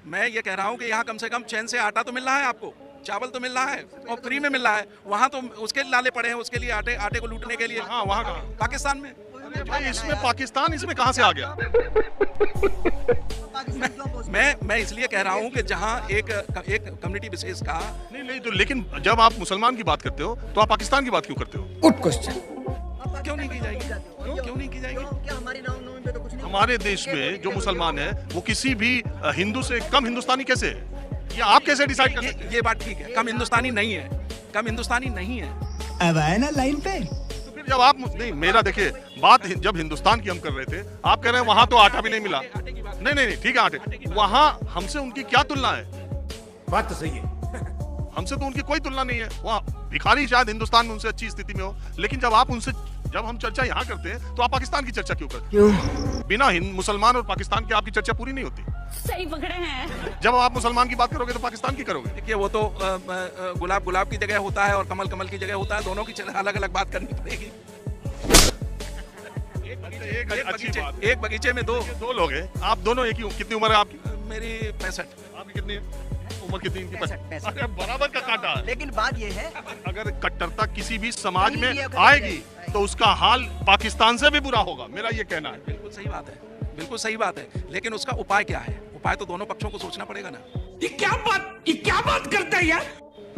मैं ये कह रहा हूँ कि यहाँ कम से कम चैन से आटा तो मिल रहा है आपको, चावल तो मिल रहा है और फ्री में मिल रहा है। वहाँ तो उसके लाले पड़े हैं, उसके लिए आटे को लूटने के लिए। हाँ, वहाँ कहाँ? पाकिस्तान में। भाई इसमें पाकिस्तान इसमें कहाँ से आ गया? मैं इसलिए कह रहा हूँ कि जहाँ एक कम्युनिटी विशेष का नहीं तो लेकिन जब आप मुसलमान की बात करते हो तो आप पाकिस्तान की बात क्यों करते हो? Good question. क्यों नहीं की जाएगी? क्यों नहीं की जाएगी? हमारे देश में जो मुसलमान है वो किसी भी हिंदू से कम हिंदुस्तानी कैसे है? ये आप कैसे डिसाइड कर सकते हैं? ये बात ठीक है, कम हिंदुस्तानी नहीं है, कम हिंदुस्तानी नहीं है। अब आए ना लाइन पे। तो फिर जब आप नहीं, मेरा देखिए बात जब हिंदुस्तान की हम कर रहे थे, आप कह रहे हैं वहां तो आटा भी नहीं मिला। नहीं ठीक है, आटे वहां हमसे उनकी क्या तुलना है? बात तो सही है। हमसे तो उनकी कोई तुलना नहीं है। वहाँ भिखारी शायद हिंदुस्तान में उनसे अच्छी स्थिति में हो, लेकिन जब हम चर्चा यहाँ करते हैं तो आप पाकिस्तान की चर्चा क्यों करते हैं? बिना मुसलमान और पाकिस्तान के आपकी चर्चा पूरी नहीं होती। सही पकड़े हैं। जब आप मुसलमान की बात करोगे तो पाकिस्तान की करोगे। देखिए वो तो गुलाब की जगह होता है और कमल की जगह होता है, दोनों की अलग अलग बात करनी पड़ेगी। एक बगीचे में दो लोग हैं, आप दोनों एक ही। कितनी उम्र है आपकी? मेरी 65। आपकी कितनी है? उम्र कितनी इनकी? 65। अरे बराबर का काटा है। लेकिन बात ये है, अगर कट्टरता किसी भी समाज में आएगी तो उसका हाल पाकिस्तान से भी बुरा होगा, मेरा ये कहना है। बिल्कुल सही बात है, बिल्कुल सही बात है, लेकिन उसका उपाय क्या है? उपाय तो दोनों पक्षों को सोचना पड़ेगा ना। ये क्या बात करता है यार?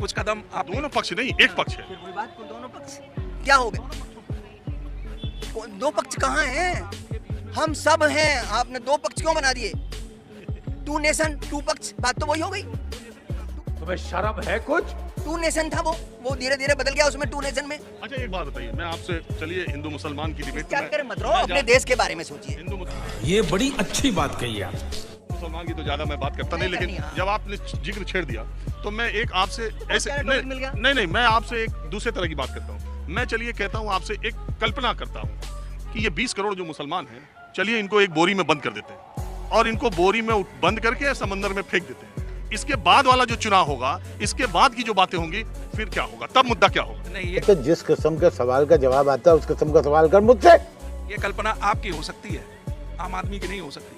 कुछ कदम आप दोनों पक्ष नहीं, एक पक्ष है। फिर कोई बात को दोनों पक्ष क्या हो गए? दो पक्ष कहाँ हैं? हम सब हैं। आपने दो पक्ष क्यों बना दिए? टू नेशन टू पक्ष, बात तो वही हो गई। तुम्हें शर्म है कुछ? टू नेशन था वो धीरे धीरे बदल गया उसमें टू नेशन में। अच्छा एक बात बताइए, मैं आपसे चलिए हिंदू मुसलमान की डिबेट क्या करें मत रहो, अपने देश के बारे में सोचिए। हिंदू ये बड़ी अच्छी बात कही आप। मुसलमान की तो ज्यादा मैं बात करता नहीं, लेकिन जब आपने जिक्र छेड़ दिया तो मैं एक आपसे ऐसे नहीं मैं आपसे एक दूसरे तरह की बात करता हूँ। मैं चलिए कहता हूँ आपसे, एक कल्पना करता हूँ कि ये 20 करोड़ जो मुसलमान हैं, चलिए इनको एक बोरी में बंद कर देते हैं और इनको बोरी में बंद करके समंदर में फेंक देते हैं। इसके बाद वाला जो चुनाव होगा, इसके बाद की जो बातें होंगी, फिर क्या होगा? तब मुद्दा क्या होगा? नहीं, ये तो जिस किस्म के सवाल का जवाब आता है उस किस्म का सवाल कर मुझसे। ये कल्पना आपकी हो सकती है, आम आदमी की नहीं हो सकती।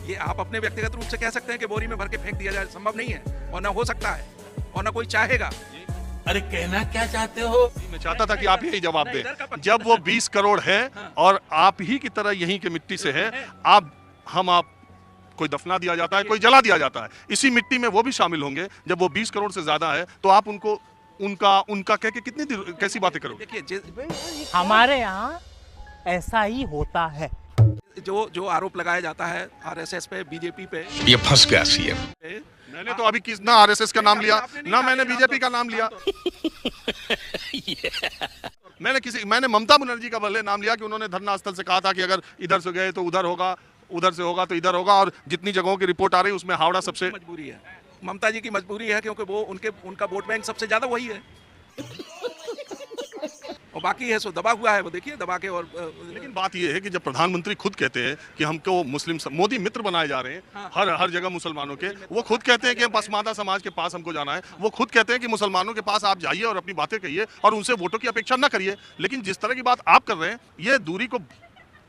ये आप अपने व्यक्तिगत रूप से कह सकते हैं कि बोरी में भर के फेंक दिया जाए, संभव नहीं है और ना हो सकता है और ना कोई चाहेगा। अरे कहना क्या चाहते हो? मैं चाहता था कि आप यही जवाब दें। जब वो 20 करोड़ है और आप ही की तरह यहीं के मिट्टी से है, आप कोई दफना दिया जाता है, कोई जला दिया जाता है, इसी मिट्टी में वो भी शामिल होंगे। जब वो 20 करोड़ से ज्यादा है तो आप उनको उनका कह के कितनी कैसी बातें करोगे? देखिए हमारे यहाँ ऐसा ही होता है। जो आरोप लगाया जाता है आरएसएस पे, बीजेपी पे, ये फंस गया सीएम। मैंने तो अभी किस ना आरएसएस का नाम लिया, ना मैंने बीजेपी का नाम लिया। मैंने ममता बनर्जी का भले नाम लिया कि उन्होंने धरना स्थल से कहा था कि अगर इधर से गए तो उधर होगा, उधर से होगा तो इधर होगा, और जितनी जगहों की रिपोर्ट आ रही है उसमें हावड़ा सबसे मजबूरी है। ममता जी की मजबूरी है क्योंकि वो उनका वोट बैंक सबसे ज्यादा वही है और बाकी है सो दबा हुआ है, वो देखिए दबा के। और लेकिन बात ये है कि जब प्रधानमंत्री खुद कहते हैं कि हमको मोदी मित्र बनाए जा रहे हैं, हाँ। हर जगह मुसलमानों के, वो खुद कहते हैं कि पसमानदा समाज के पास हमको जाना है, वो खुद कहते हैं कि मुसलमानों के पास आप जाइए और अपनी बातें कहिए और उनसे वोटों की अपेक्षा न करिए। लेकिन जिस तरह की बात आप कर रहे हैं, ये दूरी को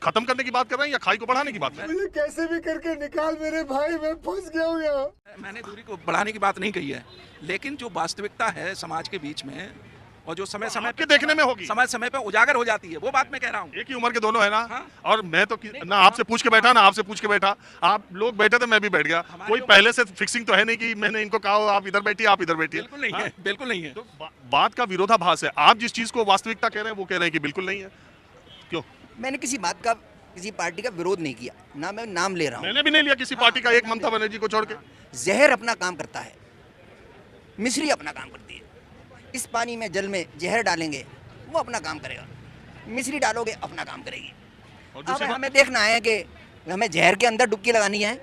खत्म करने की बात कर रहे हैं या खाई को बढ़ाने की बात कर रहे हैं? मुझे कैसे भी करके निकाल मेरे भाई, मैं फंस गया हूँ यहाँ। मैंने दूरी को बढ़ाने की बात नहीं कही है, लेकिन जो वास्तविकता है समाज के बीच में और जो समय के देखने में होगी, समय पे उजागर हो जाती है, वो बात मैं कह रहा हूँ। एक ही उम्र के दोनों है ना। हाँ। और मैं तो ना आपसे पूछ के बैठा, ना आपसे पूछ के बैठा, आप लोग बैठे थे मैं भी बैठ गया। कोई पहले से फिक्सिंग तो है नहीं कि मैंने इनको कहा आप इधर बैठिए, आप इधर बैठिए। बिल्कुल नहीं है, बिल्कुल नहीं है। तो बात का विरोधाभास है। आप जिस चीज को वास्तविकता कह रहे हैं वो कह रहे हैं कि बिल्कुल नहीं है। क्यों? मैंने किसी पार्टी का विरोध नहीं किया, ना मैं नाम ले रहा हूँ। मैंने भी नहीं लिया किसी पार्टी का, एक ममता बनर्जी को छोड़ के। जहर अपना काम करता है, मिश्री अपना काम करती है। इस पानी में जल में जहर डालेंगे वो अपना काम करेगा, मिश्री डालोगे अपना काम करेगी। अब हमें देखना है कि हमें जहर के अंदर डुबकी लगानी है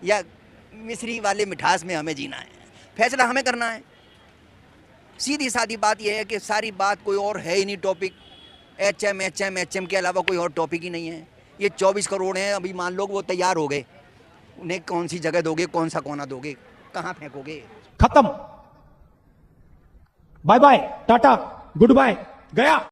या मिश्री वाले मिठास में हमें जीना है। फैसला हमें करना है। सीधी सादी बात यह है कि सारी बात कोई और है ही नहीं। टॉपिक एचएम के अलावा कोई और टॉपिक ही नहीं है। ये 24 करोड़ हैं, अभी मान लो वो तैयार हो गए, उन्हें कौन सी जगह दोगे, कौन सा कोना दोगे, कहाँ फेंकोगे? खत्म। Bye bye, tata, goodbye, गया।